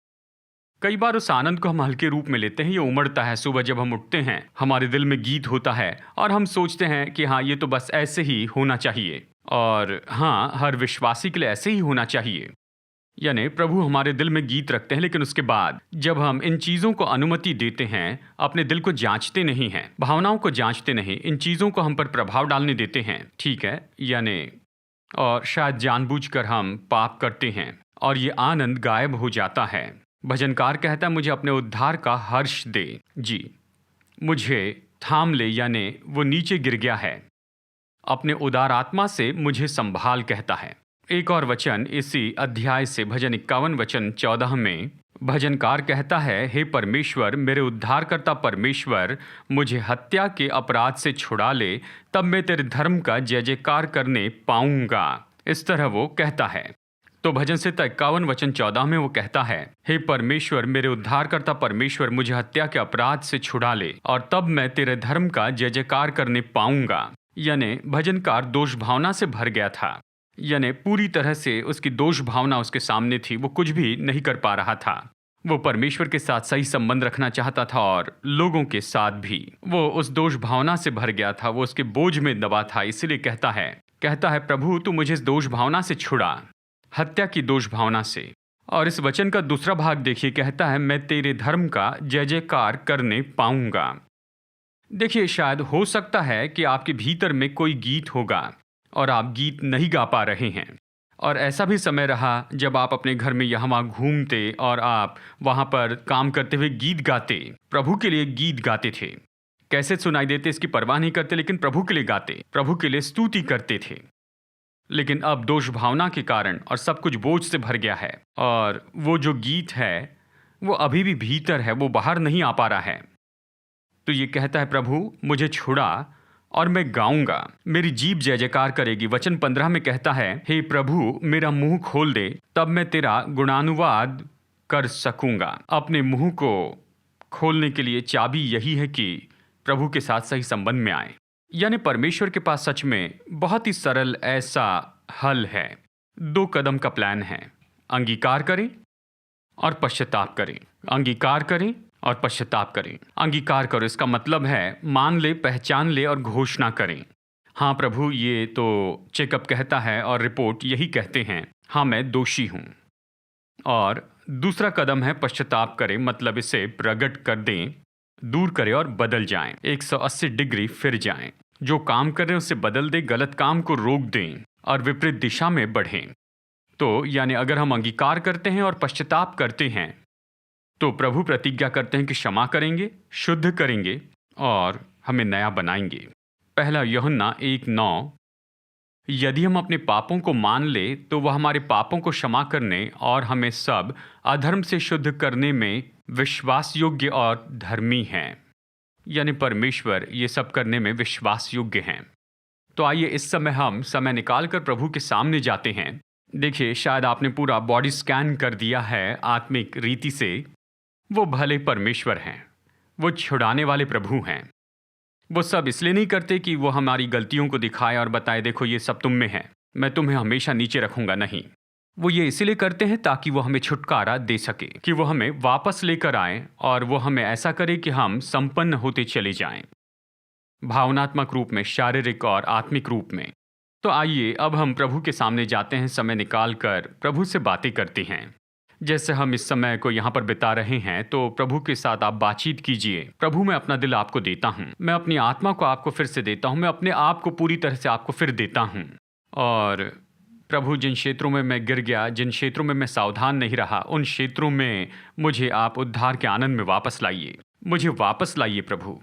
कई बार उस आनंद को हम हल्के रूप में लेते हैं, ये उमड़ता है। सुबह जब हम उठते हैं हमारे दिल में गीत होता है और हम सोचते हैं कि हाँ ये तो बस ऐसे ही होना चाहिए, और हाँ हर विश्वासी के लिए ऐसे ही होना चाहिए। यानी प्रभु हमारे दिल में गीत रखते हैं, लेकिन उसके बाद जब हम इन चीज़ों को अनुमति देते हैं, अपने दिल को जांचते नहीं हैं, भावनाओं को जांचते नहीं, इन चीज़ों को हम पर प्रभाव डालने देते हैं। ठीक है, यानी और शायद जानबूझकर हम पाप करते हैं और ये आनंद गायब हो जाता है। भजनकार कहता है मुझे अपने उद्धार का हर्ष दे। जी, मुझे थाम ले, यानी वो नीचे गिर गया है, अपने उदार आत्मा से मुझे संभाल कहता है। एक और वचन इसी अध्याय से भजन 51 वचन 14 में भजनकार कहता है, हे परमेश्वर, मेरे उद्धारकर्ता परमेश्वर, मुझे हत्या के अपराध से छुड़ा ले, तब मैं तेरे धर्म का जय जयकार करने पाऊंगा। इस तरह वो कहता है। तो भजन संहिता 51 वचन 14 में वो कहता है, हे परमेश्वर, मेरे उद्धारकर्ता परमेश्वर, मुझे हत्या के अपराध से छुड़ा ले और तब मैं तेरे धर्म का जय जयकार करने पाऊंगा। यानी भजनकार दोष भावना से भर गया था, यानी पूरी तरह से उसकी दोष भावना उसके सामने थी। वो कुछ भी नहीं कर पा रहा था। वो परमेश्वर के साथ सही संबंध रखना चाहता था और लोगों के साथ भी। वो उस दोष भावना से भर गया था, वो उसके बोझ में दबा था। इसलिए कहता है प्रभु, तू मुझे इस दोष भावना से छुड़ा, हत्या की दोष भावना से। और इस वचन का दूसरा भाग देखिए, कहता है, मैं तेरे धर्म का जय जयकार करने पाऊंगा। देखिए, शायद हो सकता है कि आपके भीतर में कोई गीत होगा और आप गीत नहीं गा पा रहे हैं। और ऐसा भी समय रहा जब आप अपने घर में यहाँ वहाँ घूमते और आप वहाँ पर काम करते हुए गीत गाते, प्रभु के लिए गीत गाते थे। कैसे सुनाई देते इसकी परवाह नहीं करते, लेकिन प्रभु के लिए गाते, प्रभु के लिए स्तुति करते थे। लेकिन अब दोष भावना के कारण और सब कुछ बोझ से भर गया है और वो जो गीत है वो अभी भी भीतर है, वो बाहर नहीं आ पा रहा है। तो ये कहता है, प्रभु मुझे छुड़ा और मैं गाऊंगा, मेरी जीभ जय जयकार करेगी। वचन 15 में कहता है, हे प्रभु, मेरा मुंह खोल दे, तब मैं तेरा गुणानुवाद कर सकूंगा। अपने मुंह को खोलने के लिए चाबी यही है कि प्रभु के साथ सही संबंध में आए। यानी परमेश्वर के पास सच में बहुत ही सरल ऐसा हल है। 2 कदम का प्लान है, अंगीकार करें और पश्चाताप करें। अंगीकार करें और पश्चाताप करें। अंगीकार करो, इसका मतलब है मान ले, पहचान ले और घोषणा करें। हाँ प्रभु, ये तो चेकअप कहता है और रिपोर्ट यही कहते हैं, हाँ मैं दोषी हूँ। और दूसरा कदम है पश्चाताप करें, मतलब इसे प्रकट कर दें, दूर करें और बदल जाएं, 180 डिग्री फिर जाएं। जो काम कर रहे हैं उसे बदल दें, गलत काम को रोक दें और विपरीत दिशा में बढ़ें। तो यानी अगर हम अंगीकार करते हैं और पश्चाताप करते हैं तो प्रभु प्रतिज्ञा करते हैं कि क्षमा करेंगे, शुद्ध करेंगे और हमें नया बनाएंगे। 1 यूहन्ना 1:9, यदि हम अपने पापों को मान ले तो वह हमारे पापों को क्षमा करने और हमें सब अधर्म से शुद्ध करने में विश्वास योग्य और धर्मी हैं। यानी परमेश्वर ये सब करने में विश्वास योग्य हैं। तो आइए इस समय हम समय निकाल कर प्रभु के सामने जाते हैं। देखिए, शायद आपने पूरा बॉडी स्कैन कर दिया है आत्मिक रीति से। वो भले परमेश्वर हैं, वो छुड़ाने वाले प्रभु हैं। वो सब इसलिए नहीं करते कि वो हमारी गलतियों को दिखाए और बताए, देखो ये सब तुम में है, मैं तुम्हें हमेशा नीचे रखूंगा। नहीं, वो ये इसलिए करते हैं ताकि वो हमें छुटकारा दे सके, कि वो हमें वापस लेकर आए और वो हमें ऐसा करे कि हम संपन्न होते चले जाएं, भावनात्मक रूप में, शारीरिक और आत्मिक रूप में। तो आइए अब हम प्रभु के सामने जाते हैं, समय निकाल कर प्रभु से बातें करते हैं। जैसे हम इस समय को यहाँ पर बिता रहे हैं, तो प्रभु के साथ आप बातचीत कीजिए। प्रभु, मैं अपना दिल आपको देता हूँ, मैं अपनी आत्मा को आपको फिर से देता हूँ, मैं अपने आप को पूरी तरह से आपको फिर देता हूँ। और प्रभु, जिन क्षेत्रों में मैं गिर गया, जिन क्षेत्रों में मैं सावधान नहीं रहा, उन क्षेत्रों में मुझे आप उद्धार के आनंद में वापस लाइए, मुझे वापस लाइए प्रभु।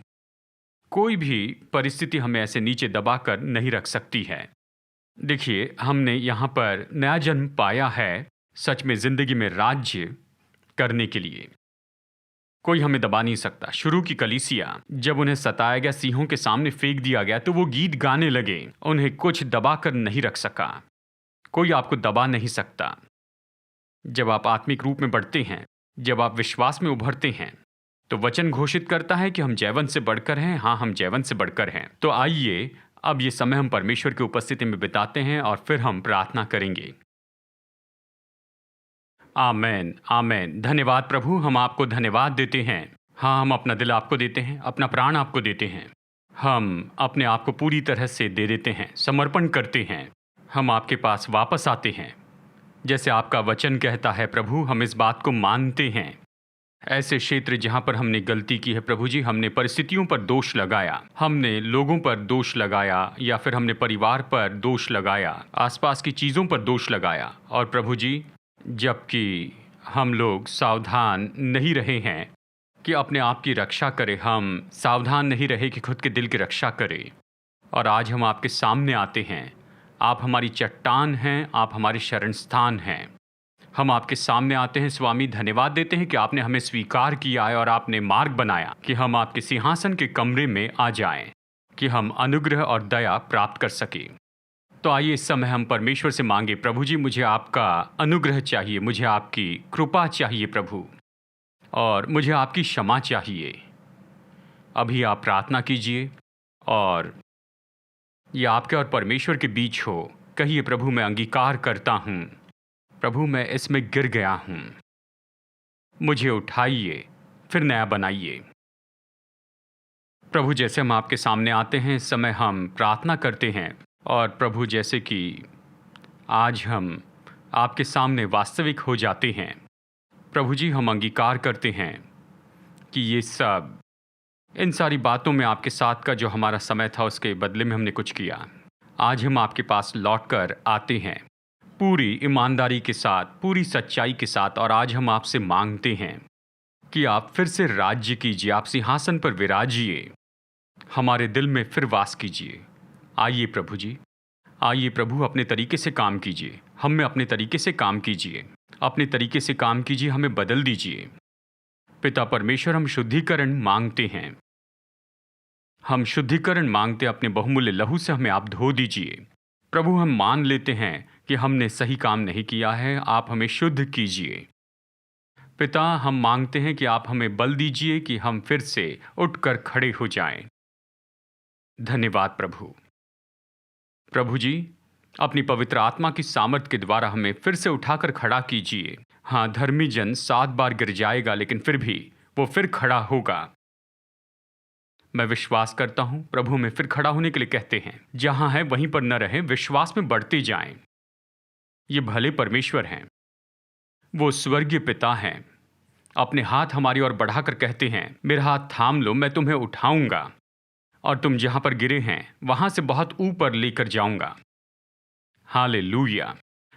कोई भी परिस्थिति हमें ऐसे नीचे दबाकर नहीं रख सकती है। देखिए, हमने यहाँ पर नया जन्म पाया है, सच में जिंदगी में राज्य करने के लिए। कोई हमें दबा नहीं सकता। शुरू की कलीसिया, जब उन्हें सताया गया, सिंहों के सामने फेंक दिया गया, तो वो गीत गाने लगे। उन्हें कुछ दबा कर नहीं रख सका। कोई आपको दबा नहीं सकता। जब आप आत्मिक रूप में बढ़ते हैं, जब आप विश्वास में उभरते हैं, तो वचन घोषित करता है कि हम जैवंत से बढ़कर हैं। हाँ, हम जैवंत से बढ़कर हैं। तो आइए अब ये समय हम परमेश्वर की उपस्थिति में बिताते हैं और फिर हम प्रार्थना करेंगे। आमेन, आमेन। धन्यवाद प्रभु, हम आपको धन्यवाद देते हैं। हाँ, हम अपना दिल आपको देते हैं, अपना प्राण आपको देते हैं। हम अपने आप को पूरी तरह से दे देते हैं, समर्पण करते हैं। हम आपके पास वापस आते हैं। जैसे आपका वचन कहता है प्रभु, हम इस बात को मानते हैं। ऐसे क्षेत्र जहाँ पर हमने गलती की है प्रभु जी, हमने परिस्थितियों पर दोष लगाया, हमने लोगों पर दोष लगाया, या फिर हमने परिवार पर दोष लगाया, आसपास की चीज़ों पर दोष लगाया, और प्रभु जी जबकि हम लोग सावधान नहीं रहे हैं कि अपने आप की रक्षा करें, हम सावधान नहीं रहे कि खुद के दिल की रक्षा करें। और आज हम आपके सामने आते हैं, आप हमारी चट्टान हैं, आप हमारे शरण स्थान हैं। हम आपके सामने आते हैं स्वामी, धन्यवाद देते हैं कि आपने हमें स्वीकार किया है और आपने मार्ग बनाया कि हम आपके सिंहासन के कमरे में आ जाएं, कि हम अनुग्रह और दया प्राप्त कर सकें। तो आइए इस समय हम परमेश्वर से मांगे, प्रभु जी मुझे आपका अनुग्रह चाहिए, मुझे आपकी कृपा चाहिए प्रभु, और मुझे आपकी क्षमा चाहिए। अभी आप प्रार्थना कीजिए और ये आपके और परमेश्वर के बीच हो। कहिए, प्रभु मैं अंगीकार करता हूँ, प्रभु मैं इसमें गिर गया हूँ, मुझे उठाइए, फिर नया बनाइए। प्रभु जैसे हम आपके सामने आते हैं, इस समय हम प्रार्थना करते हैं, और प्रभु जैसे कि आज हम आपके सामने वास्तविक हो जाते हैं, प्रभु जी हम अंगीकार करते हैं कि ये सब, इन सारी बातों में आपके साथ का जो हमारा समय था उसके बदले में हमने कुछ किया। आज हम आपके पास लौटकर आते हैं पूरी ईमानदारी के साथ, पूरी सच्चाई के साथ, और आज हम आपसे मांगते हैं कि आप फिर से राज्य कीजिए, आप सिंहासन पर विराजिए, हमारे दिल में फिर वास कीजिए। आइए प्रभु जी, आइए प्रभु, अपने तरीके से काम कीजिए, हम में अपने तरीके से काम कीजिए, अपने तरीके से काम कीजिए, हमें बदल दीजिए। पिता परमेश्वर, हम शुद्धिकरण मांगते हैं, हम शुद्धिकरण मांगते, अपने बहुमूल्य लहू से हमें आप धो दीजिए। प्रभु हम मान लेते हैं कि हमने सही काम नहीं किया है, आप हमें शुद्ध कीजिए। पिता हम मांगते हैं कि आप हमें बल दीजिए कि हम फिर से उठकर खड़े हो जाएं। धन्यवाद प्रभु। प्रभु जी अपनी पवित्र आत्मा की सामर्थ के द्वारा हमें फिर से उठाकर खड़ा कीजिए। हाँ, धर्मी जन 7 बार गिर जाएगा, लेकिन फिर भी वो फिर खड़ा होगा। मैं विश्वास करता हूं प्रभु में फिर खड़ा होने के लिए कहते हैं। जहां है वहीं पर न रहें, विश्वास में बढ़ते जाएं। ये भले परमेश्वर हैं, वो स्वर्गीय पिता हैं। अपने हाथ हमारी ओर बढ़ाकर कहते हैं, मेरा हाथ थाम लो, मैं तुम्हें उठाऊंगा और तुम जहां पर गिरे हैं वहां से बहुत ऊपर लेकर जाऊंगा। हालेलुया।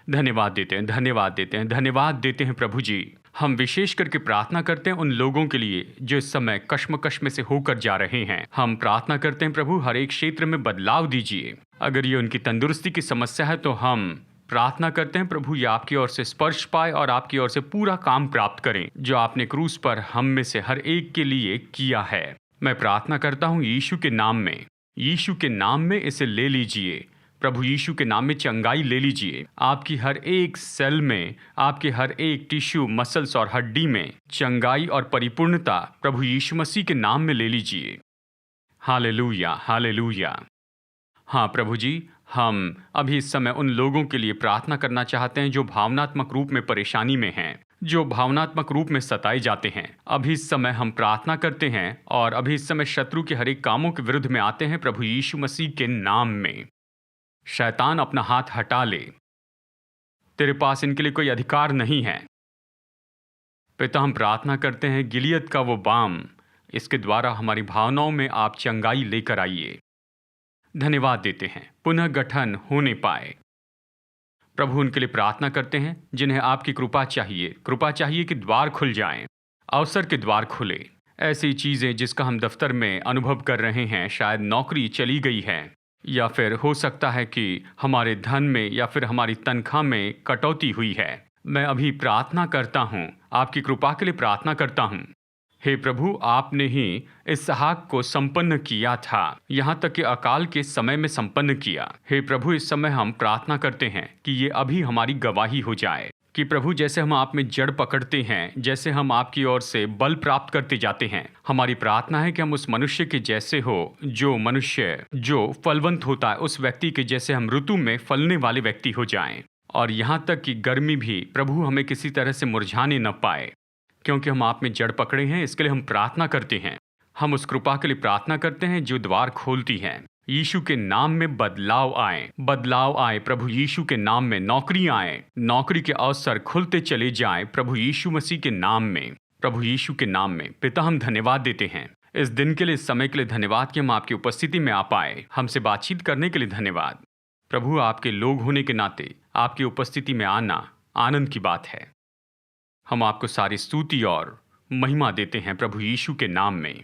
धन्यवाद देते हैं, धन्यवाद देते हैं, धन्यवाद देते हैं प्रभु जी। हम विशेष करके प्रार्थना करते हैं उन लोगों के लिए जो इस समय कश्मकश में से होकर जा रहे हैं। हम प्रार्थना करते हैं प्रभु, हर एक क्षेत्र में बदलाव दीजिए। अगर ये उनकी तंदुरुस्ती की समस्या है तो हम प्रार्थना करते हैं प्रभु, ये आपकी ओर से स्पर्श पाए और आपकी ओर से पूरा काम प्राप्त करें जो आपने क्रूस पर हम में से हर एक के लिए किया है। मैं प्रार्थना करता हूँ यीशु के नाम में, यीशु के नाम में इसे ले लीजिए प्रभु, यीशु के नाम में चंगाई ले लीजिए। आपकी हर एक सेल में, आपके हर एक टिश्यू, मसल्स और हड्डी में चंगाई और परिपूर्णता प्रभु यीशु मसीह के नाम में ले लीजिए। Hallelujah, hallelujah. हाँ प्रभु जी, हम अभी इस समय उन लोगों के लिए प्रार्थना करना चाहते हैं जो भावनात्मक रूप में परेशानी में हैं, जो भावनात्मक रूप में सताए जाते हैं। अभी इस समय हम प्रार्थना करते हैं और अभी इस समय शत्रु के हर एक कामों के विरुद्ध में आते हैं प्रभु यीशु मसीह के नाम में। शैतान अपना हाथ हटा ले, तेरे पास इनके लिए कोई अधिकार नहीं है। पिता हम प्रार्थना करते हैं गिलियद का वो बाम, इसके द्वारा हमारी भावनाओं में आप चंगाई लेकर आइए। धन्यवाद देते हैं, पुनः गठन होने पाए। प्रभु उनके लिए प्रार्थना करते हैं जिन्हें आपकी कृपा चाहिए, कृपा चाहिए कि द्वार खुल जाएं, अवसर के द्वार खुले। ऐसी चीजें जिसका हम दफ्तर में अनुभव कर रहे हैं, शायद नौकरी चली गई है, या फिर हो सकता है कि हमारे धन में या फिर हमारी तनख्वाह में कटौती हुई है। मैं अभी प्रार्थना करता हूँ, आपकी कृपा के लिए प्रार्थना करता हूँ। हे प्रभु, आपने ही इसहाक को संपन्न किया था, यहाँ तक कि अकाल के समय में संपन्न किया। हे प्रभु, इस समय हम प्रार्थना करते हैं कि ये अभी हमारी गवाही हो जाए कि प्रभु जैसे हम आप में जड़ पकड़ते हैं, जैसे हम आपकी ओर से बल प्राप्त करते जाते हैं, हमारी प्रार्थना है कि हम उस मनुष्य के जैसे हो, जो मनुष्य जो फलवंत होता है, उस व्यक्ति के जैसे हम ऋतु में फलने वाले व्यक्ति हो जाएं। और यहाँ तक कि गर्मी भी प्रभु हमें किसी तरह से मुरझाने न पाए, क्योंकि हम आप में जड़ पकड़े हैं। इसके लिए हम प्रार्थना करते हैं, हम उस कृपा के लिए प्रार्थना करते हैं जो द्वार खोलती है। यीशु के नाम में बदलाव आए, बदलाव आए प्रभु यीशु के नाम में। नौकरी आए, नौकरी के अवसर खुलते चले जाएं प्रभु यीशु मसीह के नाम में, प्रभु यीशु के नाम में। पिता हम धन्यवाद देते हैं इस दिन के लिए, इस समय के लिए धन्यवाद कि हम आपकी उपस्थिति में आ पाए, हमसे बातचीत करने के लिए धन्यवाद। प्रभु आपके लोग होने के नाते आपकी उपस्थिति में आना आनंद की बात है। हम आपको सारी स्तुति और महिमा देते हैं प्रभु यीशु के नाम में।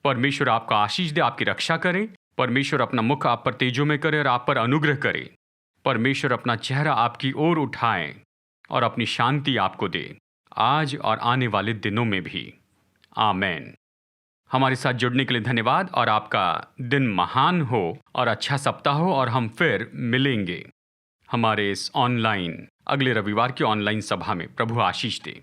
परमेश्वर आपका आशीष दे, आपकी रक्षा करें, परमेश्वर अपना मुख आप पर तेजो में करे और आप पर अनुग्रह करे। परमेश्वर अपना चेहरा आपकी ओर उठाए और अपनी शांति आपको दे, आज और आने वाले दिनों में भी। आमेन। हमारे साथ जुड़ने के लिए धन्यवाद और आपका दिन महान हो और अच्छा सप्ताह हो, और हम फिर मिलेंगे हमारे इस ऑनलाइन अगले रविवार की ऑनलाइन सभा में। प्रभु आशीष दे।